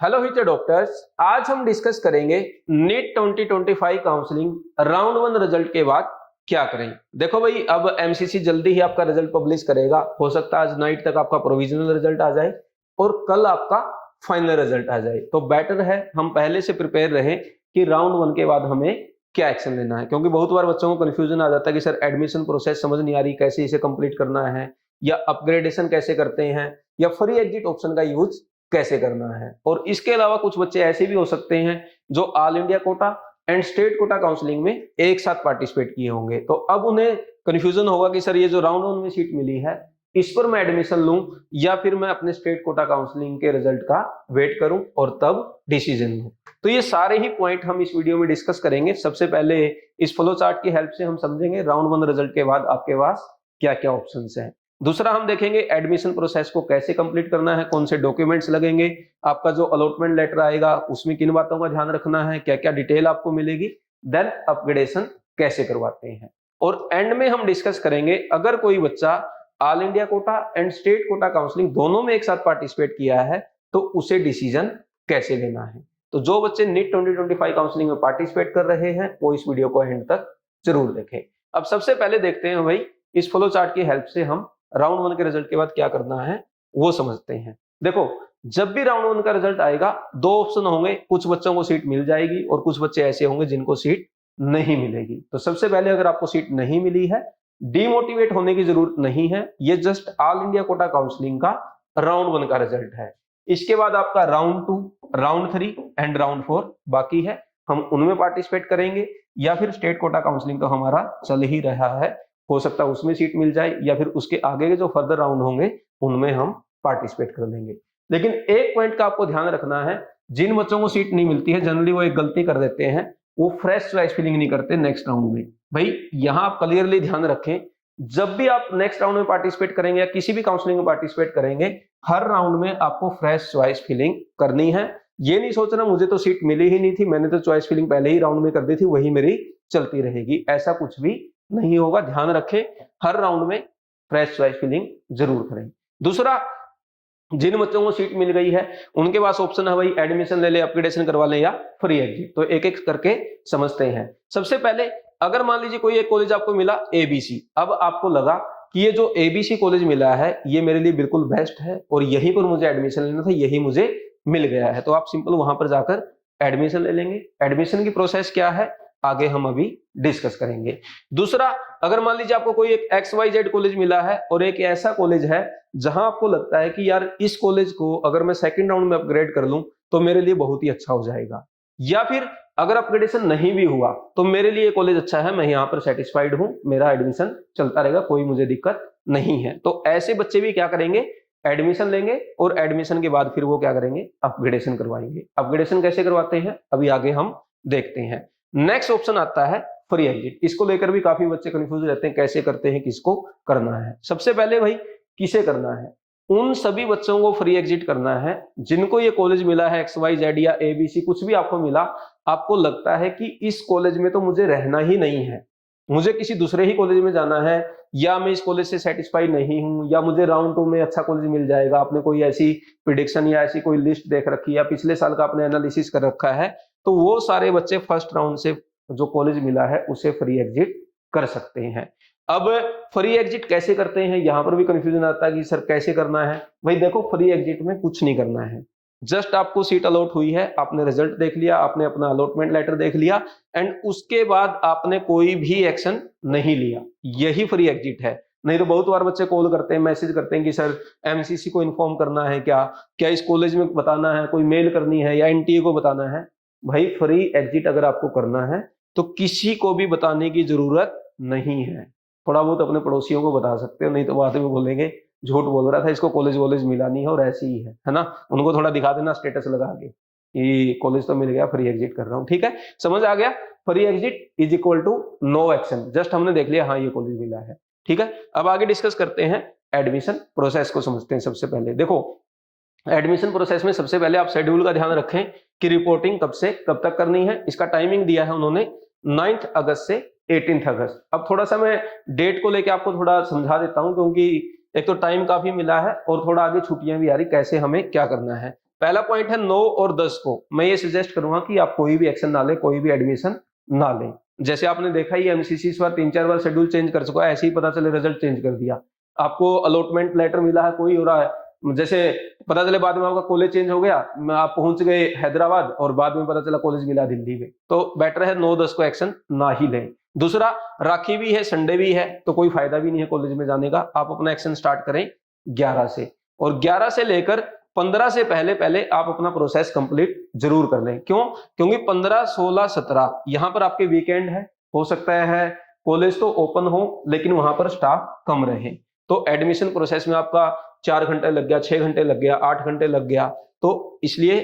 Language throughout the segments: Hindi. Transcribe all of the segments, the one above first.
हेलो हिटर डॉक्टर्स, आज हम डिस्कस करेंगे NEET 2025 counselling round one result के बाद क्या करें। देखो भाई, अब एमसीसी जल्दी ही आपका रिजल्ट पब्लिश करेगा। हो सकता है आज नाइट तक आपका प्रोविजनल रिजल्ट आ जाए और कल आपका फाइनल रिजल्ट आ जाए। तो बेटर है हम पहले से प्रिपेयर रहें कि राउंड वन के बाद हमें क्या एक्शन लेना है, क्योंकि बहुत बार बच्चों को कंफ्यूजन आ जाता है कि सर एडमिशन प्रोसेस समझ नहीं आ रही, कैसे इसे कंप्लीट करना है, या अपग्रेडेशन कैसे करते हैं, या फ्री एग्जिट ऑप्शन का यूज कैसे करना है। और इसके अलावा कुछ बच्चे ऐसे भी हो सकते हैं जो all India quota and state quota counselling में एक साथ पार्टिसिपेट किए होंगे। तो अब उन्हें कंफ्यूजन होगा कि सर ये जो राउंड वन में सीट मिली है इस पर मैं एडमिशन लूं या फिर मैं अपने स्टेट कोटा काउंसलिंग के रिजल्ट का वेट करूं और तब डिसीजन लूं। तो ये सारे ही पॉइंट हम इस वीडियो में डिस्कस करेंगे। सबसे पहले इस फ्लो चार्ट की हेल्प से हम समझेंगे राउंड वन रिजल्ट के बाद आपके पास क्या क्या ऑप्शंस हैं। दूसरा हम देखेंगे एडमिशन प्रोसेस को कैसे कंप्लीट करना है, कौन से डॉक्यूमेंट्स लगेंगे, आपका जो अलॉटमेंट लेटर आएगा उसमें किन बातों का ध्यान रखना है, क्या क्या डिटेल आपको मिलेगी, देन अपग्रेडेशन कैसे करवाते हैं। और एंड में हम डिस्कस करेंगे अगर कोई बच्चा all India quota and state quota counselling दोनों में एक साथ पार्टिसिपेट किया है तो उसे डिसीजन कैसे लेना है। तो जो बच्चे नीट 2025 काउंसलिंग में पार्टिसिपेट कर रहे हैं वो इस वीडियो को एंड तक जरूर देखें। अब सबसे पहले देखते हैं भाई, इस फ्लो चार्ट की हेल्प से हम राउंड वन के रिजल्ट के बाद क्या करना है वो समझते हैं। देखो, जब भी राउंड वन का रिजल्ट आएगा दो ऑप्शन होंगे, कुछ बच्चों को सीट मिल जाएगी और कुछ बच्चे ऐसे होंगे जिनको सीट नहीं मिलेगी। तो सबसे पहले अगर आपको सीट नहीं मिली है, डिमोटिवेट होने की जरूरत नहीं है, ये just all India quota counselling का राउंड वन का रिजल्ट है। इसके बाद आपका round to, round three and round four बाकी है, हम उनमें पार्टिसिपेट करेंगे, या फिर स्टेट कोटा काउंसलिंग तो हमारा चल ही रहा है, हो सकता है उसमें सीट मिल जाए, या फिर उसके आगे के जो फर्दर राउंड होंगे उनमें हम पार्टिसिपेट कर लेंगे। लेकिन एक पॉइंट का आपको ध्यान रखना है, जिन बच्चों को सीट नहीं मिलती है जनरली वो एक गलती कर देते हैं, वो फ्रेश चॉइस फिलिंग नहीं करते नेक्स्ट राउंड में। भाई यहां आप क्लियरली ध्यान रखें, जब भी आप नेक्स्ट राउंड में पार्टिसिपेट करेंगे या किसी भी काउंसलिंग में पार्टिसिपेट करेंगे, हर राउंड में आपको फ्रेश चॉइस फिलिंग करनी है। ये नहीं सोचना मुझे तो सीट मिली ही नहीं थी, मैंने तो चॉइस फिलिंग पहले ही राउंड में कर दी थी, वही मेरी चलती रहेगी, ऐसा कुछ भी नहीं होगा। ध्यान रखें, हर राउंड में फ्रेश चॉइस फिलिंग जरूर करें। दूसरा, जिन बच्चों को सीट मिल गई है उनके पास ऑप्शन है भाई एडमिशन ले ले, अपग्रेडेशन करवा ले या फ्री एग्जिट। तो एक एक करके समझते हैं। सबसे पहले अगर मान लीजिए कोई एक कॉलेज आपको मिला एबीसी, अब आपको लगा कि ये जो एबीसी कॉलेज मिला है ये मेरे लिए बिल्कुल बेस्ट है और यहीं पर मुझे एडमिशन लेना था, यही मुझे मिल गया है, तो आप सिंपल वहां पर जाकर एडमिशन ले लेंगे। एडमिशन की प्रोसेस क्या है आगे हम अभी डिस्कस करेंगे। दूसरा, अगर मान लीजिए आपको कोई एक XYZ कॉलेज मिला है और एक ऐसा कॉलेज है जहां आपको लगता है कि यार इस कॉलेज को अगर मैं सेकंड राउंड में अपग्रेड कर लूं तो मेरे लिए बहुत ही अच्छा हो जाएगा, या फिर अगर अपग्रेडेशन नहीं भी हुआ तो मेरे लिए कॉलेज अच्छा है, मैं यहाँ पर सेटिस्फाइड हूं, मेरा एडमिशन चलता रहेगा, कोई मुझे दिक्कत नहीं है। तो ऐसे बच्चे भी क्या करेंगे, एडमिशन लेंगे और एडमिशन के बाद फिर वो क्या करेंगे, अपग्रेडेशन करवाएंगे। अपग्रेडेशन कैसे करवाते हैं अभी आगे हम देखते हैं। नेक्स्ट ऑप्शन आता है फ्री एग्जिट। इसको लेकर भी काफी बच्चे कंफ्यूज रहते हैं, कैसे करते हैं, किसको करना है। सबसे पहले भाई किसे करना है, उन सभी बच्चों को फ्री एग्जिट करना है जिनको ये कॉलेज मिला है XYZ या ABC, कुछ भी आपको मिला, आपको लगता है कि इस कॉलेज में तो मुझे रहना ही नहीं है, मुझे किसी दूसरे ही कॉलेज में जाना है, या मैं इस कॉलेज से सेटिस्फाई नहीं हूं, या मुझे राउंड टू में अच्छा कॉलेज मिल जाएगा। आपने कोई ऐसी प्रिडिक्शन या ऐसी कोई लिस्ट देख रखी है या पिछले साल का आपने एनालिसिस कर रखा है, तो वो सारे बच्चे फर्स्ट राउंड से जो कॉलेज मिला है उसे फ्री एग्जिट कर सकते हैं। अब फ्री एग्जिट कैसे करते हैं, यहां पर भी कंफ्यूजन आता है कि सर कैसे करना है। भाई देखो, फ्री एग्जिट में कुछ नहीं करना है, जस्ट आपको सीट अलॉट हुई है, आपने रिजल्ट देख लिया, आपने अपना अलॉटमेंट लेटर देख लिया एंड उसके बाद आपने कोई भी एक्शन नहीं लिया, यही फ्री एग्जिट है। नहीं तो बहुत बार बच्चे कॉल करते हैं, मैसेज करते हैं कि सर एमसीसी को इन्फॉर्म करना है, क्या क्या इस कॉलेज में बताना है, कोई मेल करनी है या एनटीए को बताना है। भाई फ्री एग्जिट अगर आपको करना है तो किसी को भी बताने की जरूरत नहीं है। थोड़ा बहुत अपने पड़ोसियों को बता सकते हो, नहीं तो बाद में बोलेंगे झूठ बोल रहा था, इसको कॉलेज वॉलेज मिला नहीं है और ऐसी ही है ना। उनको थोड़ा दिखा देना स्टेटस लगा के कि कॉलेज तो मिल गया, फ्री एग्जिट कर रहा हूँ। ठीक है, समझ आ गया। Free exit is equal to no action, just हमने देख लिया हाँ ये कॉलेज मिला है। ठीक है, अब आगे डिस्कस करते हैं, एडमिशन प्रोसेस को समझते हैं। सबसे पहले देखो, एडमिशन प्रोसेस में सबसे पहले आप शेड्यूल का ध्यान रखें कि रिपोर्टिंग कब से कब तक करनी है। इसका टाइमिंग दिया है उन्होंने 9 अगस्त से 18 अगस्त। अब थोड़ा सा मैं डेट को लेकर आपको थोड़ा समझा देता हूं, क्योंकि एक तो टाइम काफी मिला है और थोड़ा आगे छुट्टियां भी आ रही, कैसे हमें क्या करना है। पहला पॉइंट है 9 और 10 को मैं ये सजेस्ट करूंगा कि आप कोई भी एक्शन ना लें, कोई भी एडमिशन ना लें। जैसे आपने देखा ही एमसीसी इस बार 3-4 बार शेड्यूल चेंज कर चुका है, ऐसे ही पता चले रिजल्ट चेंज कर दिया, आपको अलॉटमेंट लेटर मिला है कोई हो रहा है, जैसे पता चले बाद में आपका कॉलेज चेंज हो गया, आप पहुंच गए हैदराबाद और बाद में पता चला कॉलेज मिला दिल्ली में, तो बेटर है 9-10 को एक्शन ना ही लें। दूसरा, राखी भी है, संडे भी है, तो कोई फायदा भी नहीं है कॉलेज में जाने का, आप अपना एक्शन स्टार्ट करें 11 से, और 11 से लेकर 15 से पहले पहले आप अपना प्रोसेस कंप्लीट जरूर कर लें। क्यों? क्योंकि 15, 16, 17 यहां पर आपके वीकेंड है, हो सकता है कॉलेज तो ओपन हो लेकिन वहां पर स्टाफ कम रहे, तो एडमिशन प्रोसेस में आपका 4 घंटे लग गया, 6 घंटे लग गया, 8 घंटे लग गया, तो इसलिए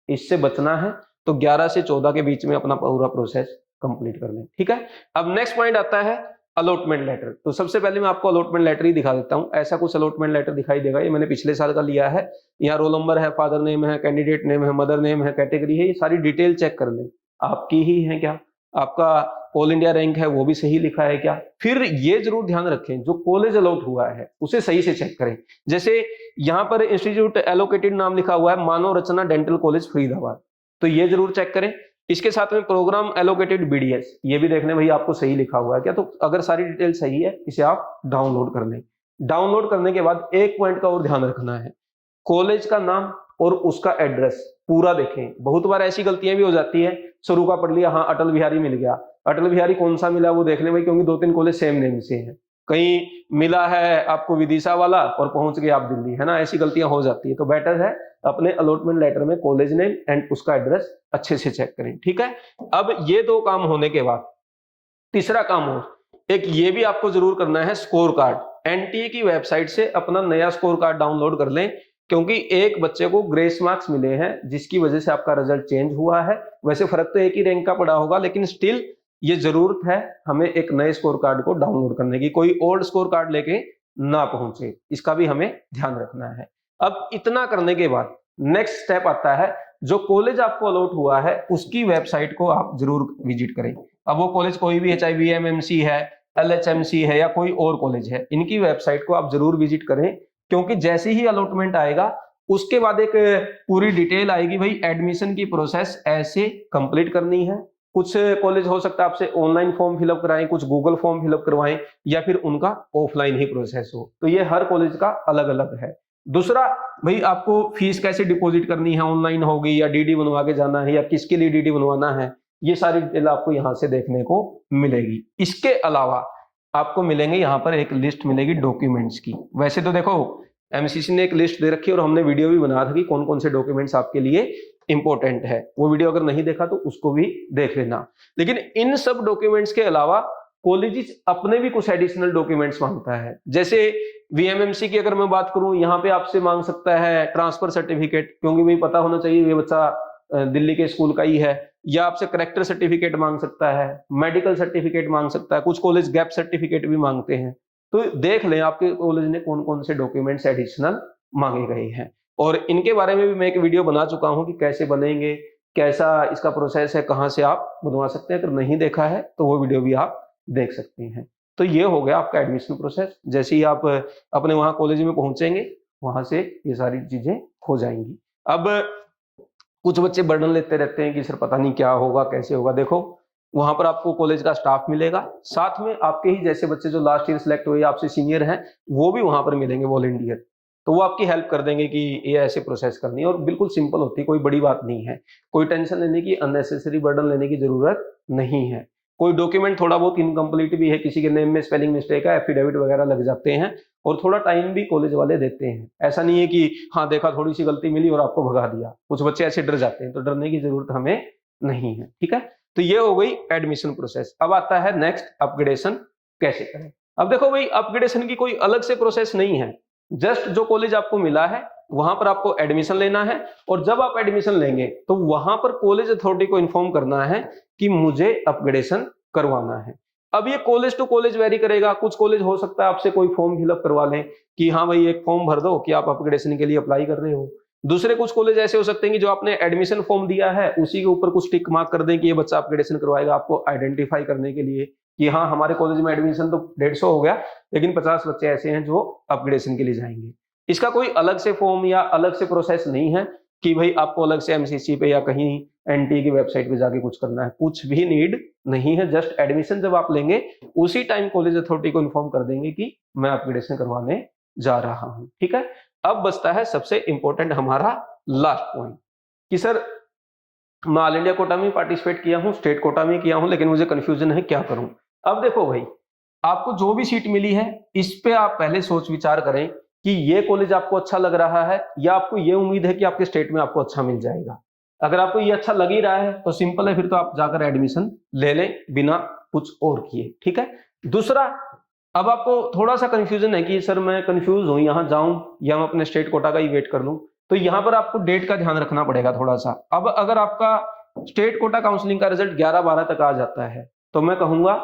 इससे बचना है, तो 11 से 14 के बीच में अपना पूरा प्रोसेस कंप्लीट कर लें। ठीक है, अब नेक्स्ट पॉइंट आता है अलॉटमेंट लेटर। तो सबसे पहले मैं आपको अलॉटमेंट लेटर ही दिखा देता हूं, ऐसा कुछ अलॉटमेंट लेटर दिखाई देगा, ये मैंने पिछले साल का लिया है, यहाँ रोल नंबर है, फादर नेम है, कैंडिडेट नेम है, मदर नेम है, कैटेगरी है, ये सारी डिटेल चेक कर लें आपकी ही है क्या, आपका ऑल इंडिया रैंक है वो भी सही लिखा है क्या। फिर ये जरूर ध्यान रखें जो कॉलेज अलॉट हुआ है उसे सही से चेक करें, जैसे यहाँ पर इंस्टीट्यूट एलोकेटेड नाम लिखा हुआ है मानव रचना डेंटल कॉलेज फरीदाबाद, तो ये जरूर चेक करें। इसके साथ में प्रोग्राम एलोकेटेड बीडीएस, ये भी देखने भाई आपको सही लिखा हुआ है क्या, तो अगर सारी डिटेल सही है इसे आप डाउनलोड कर लें। डाउनलोड करने के बाद एक पॉइंट का और ध्यान रखना है, कॉलेज का नाम और उसका एड्रेस पूरा देखें। बहुत बार ऐसी गलतियां भी हो जाती है, शुरू का पढ़ लिया, हाँ अटल बिहारी मिल गया, अटल बिहारी कौन सा मिला वो देख लें भाई, क्योंकि 2-3 कॉलेज सेम नेम से हैं, कहीं मिला है आपको विदिशा वाला और पहुंच गए आप दिल्ली, है ना, ऐसी गलतियां हो जाती है, तो बेटर है अपने अलॉटमेंट लेटर में कॉलेज नेम एंड उसका एड्रेस अच्छे से चेक करें। ठीक है, अब ये 2 काम होने के बाद तीसरा काम हो, एक ये भी आपको जरूर करना है, स्कोर कार्ड। एनटीए की वेबसाइट से अपना नया स्कोर कार्ड डाउनलोड कर लें, क्योंकि एक बच्चे को ग्रेस मार्क्स मिले हैं जिसकी वजह से आपका रिजल्ट चेंज हुआ है, वैसे फर्क तो एक ही रैंक का पड़ा होगा, लेकिन स्टिल ये जरूरत है हमें एक नए स्कोर कार्ड को डाउनलोड करने की, कोई ओल्ड स्कोर कार्ड लेके ना पहुंचे, इसका भी हमें ध्यान रखना है। अब इतना करने के बाद नेक्स्ट स्टेप आता है, जो कॉलेज आपको अलॉट हुआ है उसकी वेबसाइट को आप जरूर विजिट करें। अब वो कॉलेज कोई भी है, चाहे वीएमएमसी है, एलएचएमसी है या कोई और कॉलेज है, इनकी वेबसाइट को आप जरूर विजिट करें, क्योंकि जैसे ही अलॉटमेंट आएगा उसके बाद एक पूरी डिटेल आएगी, भाई एडमिशन की प्रोसेस ऐसे कंप्लीट करनी है। कुछ कॉलेज हो सकता है आपसे ऑनलाइन फॉर्म फिलअप कराएं, कुछ गूगल फॉर्म फिलअप करवाएं, या फिर उनका ऑफलाइन ही प्रोसेस हो, तो ये हर कॉलेज का अलग अलग है। दूसरा, भाई आपको फीस कैसे डिपॉजिट करनी है, ऑनलाइन होगी या डीडी बनवा के जाना है या किसके लिए डीडी बनवाना है, ये सारी डिटेल आपको यहाँ से देखने को मिलेगी। इसके अलावा आपको मिलेंगे यहाँ पर एक लिस्ट मिलेगी डॉक्यूमेंट्स की। वैसे तो देखो एमसीसी ने एक लिस्ट दे रखी है और हमने वीडियो भी बना रखी कौन कौन से डॉक्यूमेंट्स आपके लिए इंपॉर्टेंट है, वो वीडियो अगर नहीं देखा तो उसको भी देख लेना। लेकिन इन सब डॉक्यूमेंट्स के अलावा कॉलेज अपने भी कुछ एडिशनल डॉक्यूमेंट्स मांगता है, जैसे वीएमएमसी की अगर मैं बात करूं, यहाँ पे आपसे मांग सकता है ट्रांसफर सर्टिफिकेट, क्योंकि भाई पता होना चाहिए ये बच्चा दिल्ली के स्कूल का ही है, या आपसे करेक्टर सर्टिफिकेट मांग सकता है, मेडिकल सर्टिफिकेट मांग सकता है, कुछ कॉलेज गैप सर्टिफिकेट भी मांगते हैं, तो देख लें आपके कॉलेज ने कौन कौन से डॉक्यूमेंट्स एडिशनल मांगे गए हैं। और इनके बारे में भी मैं एक वीडियो बना चुका हूं कि कैसे बनेंगे, कैसा इसका प्रोसेस है, कहां से आप बनवा सकते हैं, अगर नहीं देखा है तो वो वीडियो भी आप देख सकते हैं। तो ये हो गया आपका एडमिशन प्रोसेस। जैसे ही आप अपने वहां कॉलेज में पहुंचेंगे वहां से ये सारी चीजें हो जाएंगी। अब कुछ बच्चे बर्डन लेते रहते हैं कि सर पता नहीं क्या होगा कैसे होगा, देखो वहां पर आपको कॉलेज का स्टाफ मिलेगा, साथ में आपके ही जैसे बच्चे जो लास्ट ईयर सिलेक्ट हुए आपसे सीनियर हैं वो भी वहां पर मिलेंगे वॉलंटियर, तो वो आपकी हेल्प कर देंगे कि ये ऐसे प्रोसेस करनी है, और बिल्कुल सिंपल होती है, कोई बड़ी बात नहीं है, कोई टेंशन लेने की, अननेसेसरी बर्डन लेने की जरूरत नहीं है। कोई डॉक्यूमेंट थोड़ा बहुत इनकम्प्लीट भी है, किसी के नेम में स्पेलिंग मिस्टेक है, एफिडेविट वगैरह लग जाते हैं, और थोड़ा टाइम भी कॉलेज वाले देते हैं। ऐसा नहीं है कि हाँ देखा थोड़ी सी गलती मिली और आपको भगा दिया, कुछ बच्चे ऐसे डर जाते हैं, तो डरने की जरूरत हमें नहीं है। ठीक है, तो ये हो गई एडमिशन प्रोसेस। अब आता है नेक्स्ट, अपग्रेडेशन कैसे करें। अब देखो भाई अपग्रेडेशन की कोई अलग से प्रोसेस नहीं है, जस्ट जो कॉलेज आपको मिला है वहां पर आपको एडमिशन लेना है, और जब आप एडमिशन लेंगे तो वहां पर कॉलेज अथॉरिटी को इन्फॉर्म करना है कि मुझे अपग्रेडेशन करवाना है। अब ये कॉलेज टू कॉलेज वेरी करेगा, कुछ कॉलेज हो सकता है आपसे कोई फॉर्म फिलअप करवा लें कि हाँ भाई एक फॉर्म भर दो कि आप अपग्रेडेशन के लिए अप्लाई कर रहे हो। दूसरे कुछ कॉलेज ऐसे हो सकते हैं कि जो आपने एडमिशन फॉर्म दिया है उसी के ऊपर कुछ टिक मार्क कर दें कि ये बच्चा अपग्रेडेशन करवाएगा, आपको आइडेंटिफाई करने के लिए कि हाँ हमारे कॉलेज में एडमिशन तो 150 हो गया लेकिन 50 बच्चे ऐसे हैं जो अपग्रेडेशन के लिए जाएंगे। इसका कोई अलग से फॉर्म या अलग से प्रोसेस नहीं है, कि भाई आपको अलग से एमसीसी पे या कहीं एनटी की वेबसाइट पे जाके कुछ करना है, कुछ भी नीड नहीं है। जस्ट एडमिशन जब आप लेंगे उसी टाइम कॉलेज अथॉरिटी को इन्फॉर्म कर देंगे कि मैं अपग्रेडेशन करवाने जा रहा हूं। ठीक है, अब बचता है सबसे इंपॉर्टेंट हमारा लास्ट पॉइंट कि सर मैं ऑल इंडिया कोटा में पार्टिसिपेट किया हूं, स्टेट कोटा में किया हूं, लेकिन मुझे कंफ्यूजन है, क्या करूं। अब देखो भाई, आपको जो भी सीट मिली है इस पे आप पहले सोच विचार करें कि ये कॉलेज आपको अच्छा लग रहा है या आपको ये उम्मीद है कि आपके स्टेट में आपको अच्छा मिल जाएगा। अगर आपको ये अच्छा लग ही रहा है तो सिंपल है, फिर तो आप जाकर एडमिशन ले लें बिना कुछ और किए। ठीक है, दूसरा, अब आपको थोड़ा सा कंफ्यूजन है कि सर मैं कंफ्यूज हूं, यहां जाऊं या मैं अपने स्टेट कोटा का ही वेट कर लूं, तो यहां पर आपको डेट का ध्यान रखना पड़ेगा थोड़ा सा। अब अगर आपका स्टेट कोटा काउंसलिंग का रिजल्ट 11-12 तक आ जाता है तो मैं कहूंगा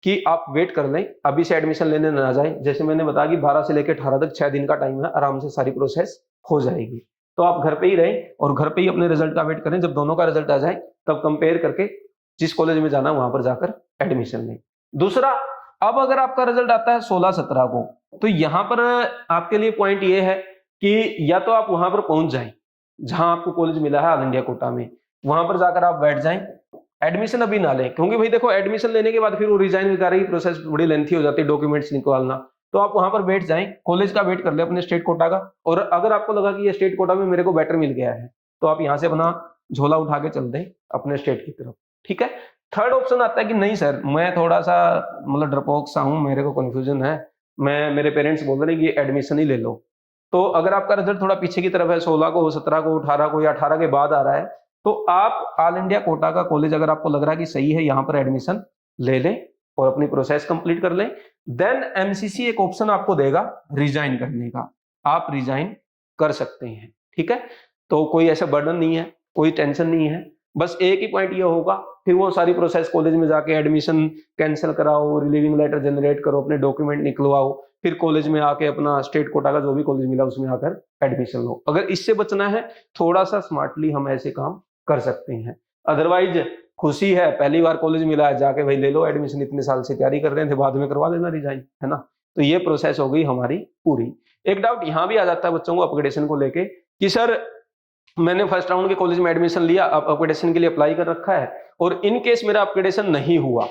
कि आप वेट कर लें, अभी से एडमिशन लेने ना जाए। जैसे मैंने बताया कि 12 से लेकर 18 तक 6 दिन का टाइम है, आराम से सारी प्रोसेस हो जाएगी। तो आप घर पे ही रहें और घर पे ही अपने रिजल्ट का वेट करें। जब दोनों का रिजल्ट आ जाए तब कंपेयर करके जिस कॉलेज में जाना वहां पर जाकर एडमिशन लें। दूसरा, अब अगर आपका रिजल्ट आता है 16-17 को, तो यहां पर आपके लिए पॉइंट ये है कि या तो आप वहां पर पहुंच जाएं जहां आपको कॉलेज मिला है ऑल इंडिया कोटा में, वहां पर जाकर आप बैठ जाएं, एडमिशन अभी ना लें, क्योंकि भाई देखो एडमिशन लेने के बाद फिर वो रिजाइन वगैरह की प्रोसेस बड़ी लेंथी हो जाती है, डॉक्यूमेंट्स निकालना। तो आप वहां पर बैठ जाएं, कॉलेज का वेट कर ले अपने स्टेट कोटा का, और अगर आपको लगा कि ये स्टेट कोटा में मेरे को बेटर मिल गया है तो आप यहाँ से अपना झोला उठा के चल दें अपने स्टेट की तरफ। ठीक है, थर्ड ऑप्शन आता है कि नहीं सर मैं थोड़ा सा मतलब डरपोक सा हूं, मेरे को कंफ्यूजन है, मेरे पेरेंट्स बोल रहे हैं कि एडमिशन ही ले लो। तो अगर आपका रिजल्ट थोड़ा पीछे की तरफ है, 16 को, 17 को, 18 को या 18 के बाद आ रहा है, तो आप ऑल इंडिया कोटा का कॉलेज अगर आपको लग रहा है कि सही है, यहाँ पर एडमिशन ले लें और अपनी प्रोसेस कंप्लीट कर लें। देन एमसीसी एक ऑप्शन आपको देगा रिजाइन करने का, आप रिजाइन कर सकते हैं। ठीक है, तो कोई ऐसा बर्डन नहीं है, कोई टेंशन नहीं है, बस एक ही पॉइंट ये होगा, फिर वो सारी प्रोसेस कॉलेज में जाके एडमिशन कैंसिल कराओ, रिलीविंग लेटर जनरेट करो, अपने डॉक्यूमेंट निकलवाओ, फिर कॉलेज में आके अपना स्टेट कोटा का जो भी कॉलेज मिला उसमें आकर एडमिशन लो। अगर इससे बचना है थोड़ा सा स्मार्टली हम ऐसे काम कर सकते हैं। अदरवाइज खुशी है, पहली बार कॉलेज मिला है, जाके भाई ले लो एडमिशन, इतने साल से तैयारी कर रहे थे, बाद में करवा देना रिजाइन, है ना। तो ये प्रोसेस हो गई हमारी पूरी। एक डाउट यहाँ भी आ जाता है बच्चों को अपग्रेडेशन को लेके कि सर मैंने फर्स्ट राउंड के कॉलेज में एडमिशन लिया, अब अपग्रेडेशन के लिए अप्लाई कर रखा है, और इन केस मेरा अपग्रेडेशन नहीं हुआ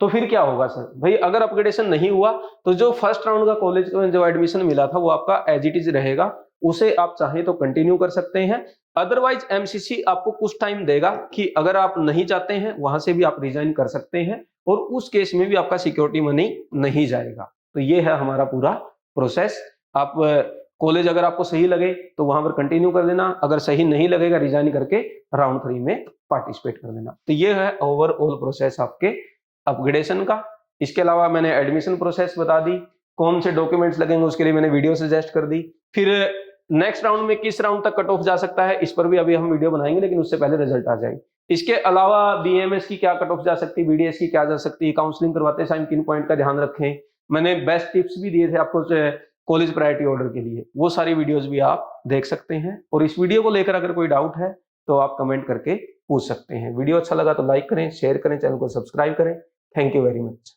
तो फिर क्या होगा सर। भाई अगर अपग्रेडेशन नहीं हुआ तो जो फर्स्ट राउंड का कॉलेज में जो एडमिशन मिला था वो आपका एज इट इज रहेगा, उसे आप चाहें तो कंटिन्यू कर सकते हैं। अदरवाइज एमसीसी आपको कुछ टाइम देगा कि अगर आप नहीं चाहते हैं वहां से भी आप रिजाइन कर सकते हैं, और उस केस में भी आपका सिक्योरिटी मनी नहीं जाएगा। तो ये है हमारा पूरा प्रोसेस। आप कॉलेज अगर आपको सही लगे तो वहां पर कंटिन्यू कर देना, अगर सही नहीं लगेगा रिजाइन करके राउंड 3 में पार्टिसिपेट कर देना। तो ये है ओवरऑल प्रोसेस आपके अपग्रेडेशन का। इसके अलावा मैंने एडमिशन प्रोसेस बता दी, कौन से डॉक्यूमेंट्स लगेंगे उसके लिए मैंने वीडियो सजेस्ट कर दी। फिर नेक्स्ट राउंड में किस राउंड तक कट ऑफ जा सकता है इस पर भी अभी हम वीडियो बनाएंगे, लेकिन उससे पहले रिजल्ट आ जाए। इसके अलावा बीएमएस की क्या कट ऑफ जा सकती है, बीडीएस की क्या जा सकती है, काउंसलिंग करवाते टाइम किन पॉइंट का ध्यान रखें, मैंने बेस्ट टिप्स भी दिए थे आपको कॉलेज प्रायोरिटी ऑर्डर के लिए, वो सारी वीडियोस भी आप देख सकते हैं। और इस वीडियो को लेकर अगर कोई डाउट है तो आप कमेंट करके पूछ सकते हैं। वीडियो अच्छा लगा तो लाइक करें, शेयर करें, चैनल को सब्सक्राइब करें। Thank you very much.